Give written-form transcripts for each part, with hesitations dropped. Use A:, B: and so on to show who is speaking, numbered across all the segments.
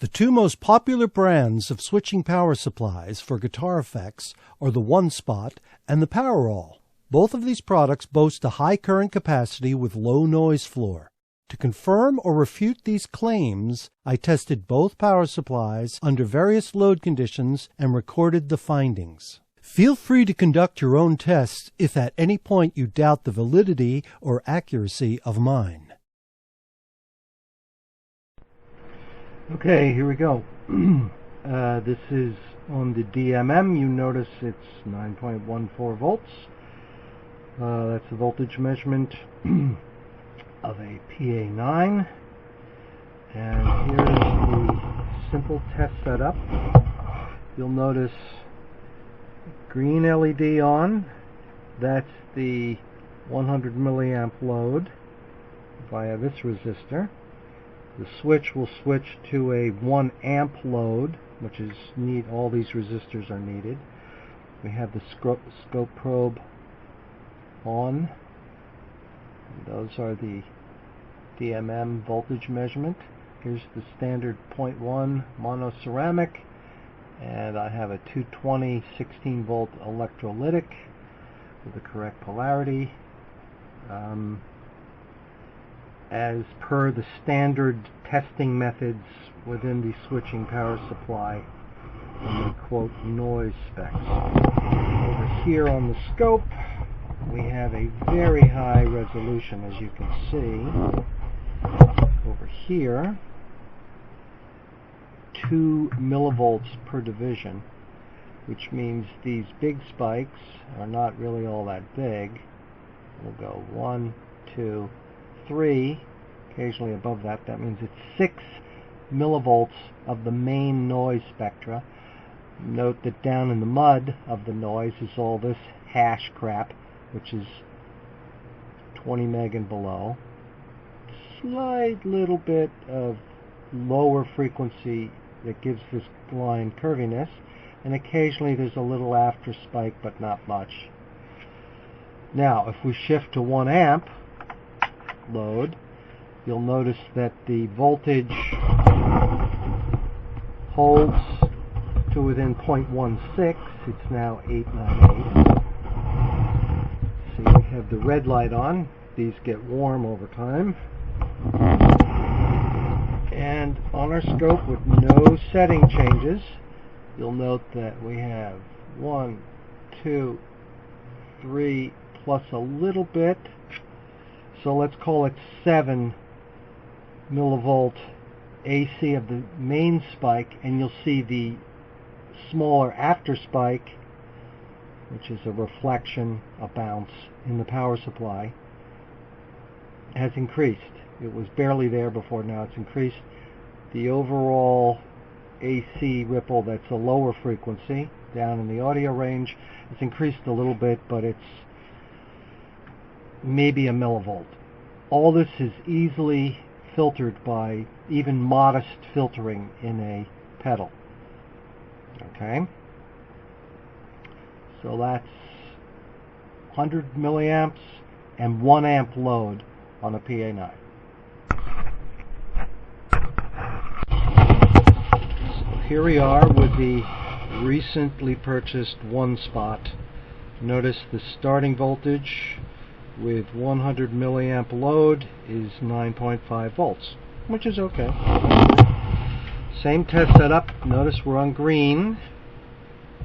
A: The two most popular brands of switching power supplies for guitar effects are the One Spot and the PowerAll. Both of these products boast a high current capacity with low noise floor. To confirm or refute these claims, I tested both power supplies under various load conditions and recorded the findings. Feel free to conduct your own tests if at any point you doubt the validity or accuracy of mine.
B: Okay, here we go. This is on the DMM. You notice it's 9.14 volts. That's the voltage measurement of a PA9. And here's the simple test setup. You'll notice green LED on. That's the 100 milliamp load via this resistor. The switch will switch to a 1 amp load, which is all these resistors are needed. We have the scope probe on. Those are the DMM voltage measurement. Here's the standard 0.1 monoceramic, and I have a 220 16 volt electrolytic with the correct polarity. As per the standard testing methods within the switching power supply and the quote noise specs. Over here on the scope we have a very high resolution, as you can see. Over here, 2 millivolts per division, which means these big spikes are not really all that big. We'll go 1, 2, 3, occasionally above that. That means it's 6 millivolts of the main noise spectra. Note that down in the mud of the noise is all this hash crap, which is 20 meg and below. Slight little bit of lower frequency that gives this line curviness, and occasionally there's a little after spike, but not much. Now, if we shift to 1 amp load, you'll notice that the voltage holds to within 0.16. It's now 898. See, we have the red light on. These get warm over time. And on our scope with no setting changes, you'll note that we have 1, 2, 3 plus a little bit. So let's call it 7 millivolt AC of the main spike, and you'll see the smaller after spike, which is a reflection, a bounce in the power supply, has increased. It was barely there before, now it's increased. The overall AC ripple, that's a lower frequency down in the audio range, it's increased a little bit, but it's maybe a millivolt. All this is easily filtered by even modest filtering in a pedal. Okay? So that's 100 milliamps and 1 amp load on a PA9. So here we are with the recently purchased One Spot. Notice the starting voltage with 100 milliamp load is 9.5 volts, which is okay. Same test setup. Notice we're on green,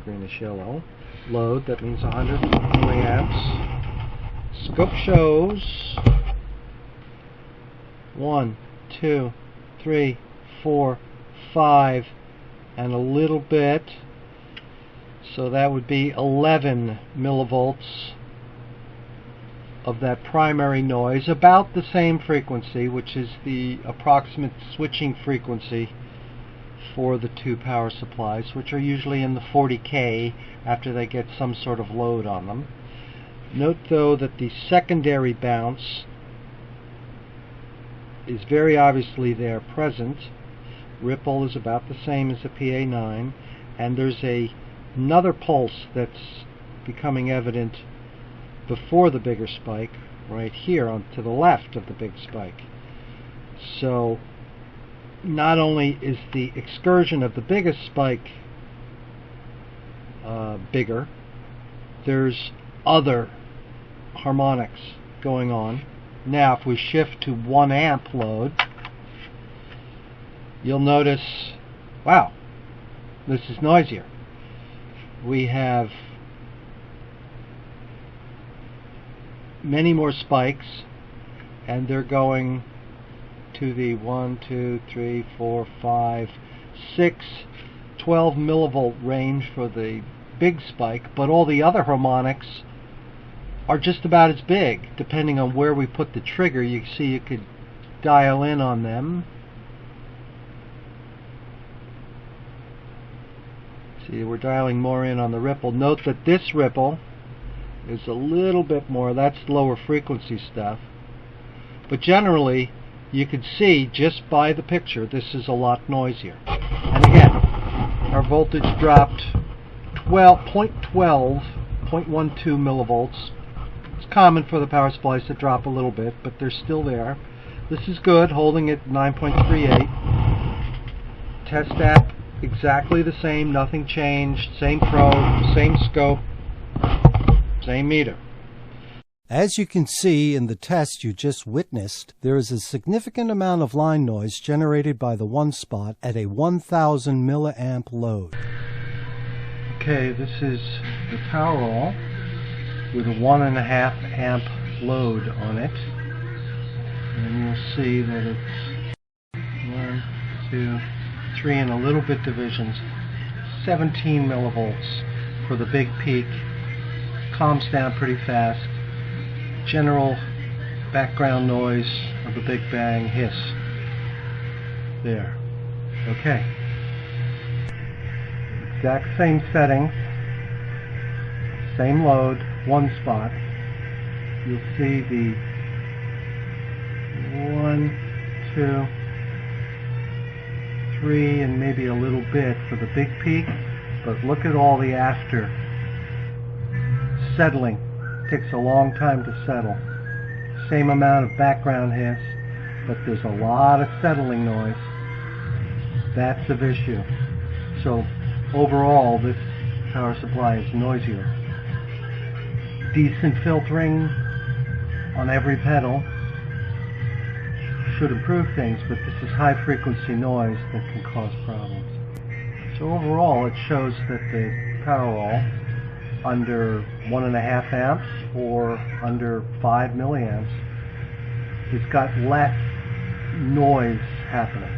B: greenish yellow load. That means 100 milliamps. Scope shows 1, 2, 3, 4, 5, and a little bit. So that would be 11 millivolts of that primary noise, about the same frequency, which is the approximate switching frequency for the two power supplies, which are usually in the 40K after they get some sort of load on them. Note though that the secondary bounce is very obviously there present. Ripple is about the same as the PA9, and there's another pulse that's becoming evident before the bigger spike, right here on to the left of the big spike. So not only is the excursion of the biggest spike bigger, there's other harmonics going on. Now if we shift to 1 amp load, you'll notice, wow, this is noisier. We have many more spikes, and they're going to the 1, 2, 3, 4, 5, 6, 12 millivolt range for the big spike, but all the other harmonics are just about as big. Depending on where we put the trigger, you see you could dial in on them. See, we're dialing more in on the ripple. Note that this ripple is a little bit more, that's lower frequency stuff. But generally, you can see just by the picture, this is a lot noisier. And again, our voltage dropped 0.12 millivolts. It's common for the power supplies to drop a little bit, but they're still there. This is good, holding at 9.38. Test app, exactly the same, nothing changed. Same probe, same scope, same meter.
A: As you can see in the test you just witnessed, there is a significant amount of line noise generated by the one spot at a 1000 milliamp load.
B: Okay, this is the PowerAll with a 1.5 amp load on it. And you'll see that it's 1, 2, 3 and a little bit divisions. 17 millivolts for the big peak. Calms down pretty fast. General background noise of the Big Bang hiss. There. Okay. Exact same settings. Same load, one spot. You'll see the 1, 2, 3 and maybe a little bit for the big peak, but look at all the after settling. Takes a long time to settle. Same amount of background hiss, but there's a lot of settling noise. That's the issue. So overall, this power supply is noisier. Decent filtering on every pedal should improve things, but this is high frequency noise that can cause problems. So overall, it shows that the PowerAll under 1.5 amps or under 5 milliamps, it's got less noise happening.